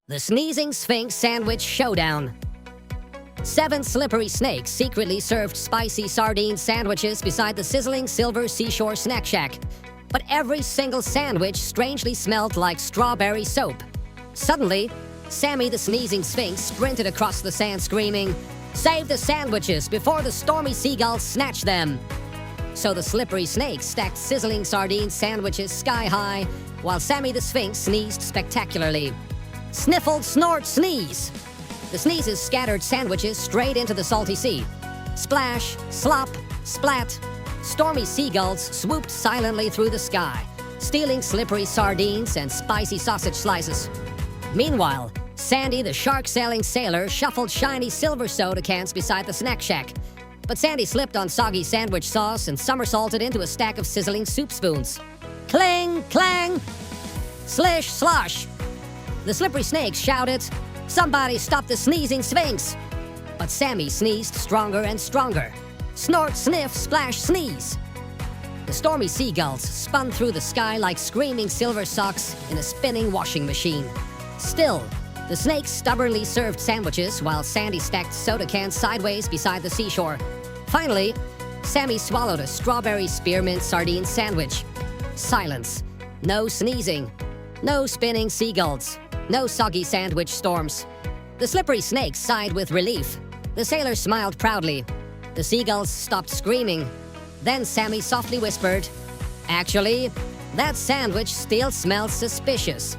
The Sneezing Sphinx Sandwich Showdown. 7 slippery snakes secretly served spicy sardine sandwiches beside the sizzling silver seashore snack shack. But every single sandwich strangely smelled like strawberry soap. Suddenly, Sammy the Sneezing Sphinx sprinted across the sand screaming, "Save the sandwiches before the stormy seagulls snatch them!" So the slippery snakes stacked sizzling sardine sandwiches sky high, while Sammy the Sphinx sneezed spectacularly. Sniffled, snort, sneeze! The sneezes scattered sandwiches straight into the salty sea. Splash, slop, splat. Stormy seagulls swooped silently through the sky, stealing slippery sardines and spicy sausage slices. Meanwhile, Sandy the shark-sailing sailor shuffled shiny silver soda cans beside the snack shack. But Sandy slipped on soggy sandwich sauce and somersaulted into a stack of sizzling soup spoons. Cling, clang! Slish, slosh! The slippery snakes shouted, "Somebody stop the Sneezing Sphinx!" But Sammy sneezed stronger and stronger. Snort, sniff, splash, sneeze! The stormy seagulls spun through the sky like screaming silver socks in a spinning washing machine. Still, the snakes stubbornly served sandwiches while Sandy stacked soda cans sideways beside the seashore. Finally, Sammy swallowed a strawberry spearmint sardine sandwich. Silence. No sneezing. No spinning seagulls. No soggy sandwich storms. The slippery snakes sighed with relief. The sailor smiled proudly. The seagulls stopped screaming. Then Sammy softly whispered, "Actually, that sandwich still smells suspicious."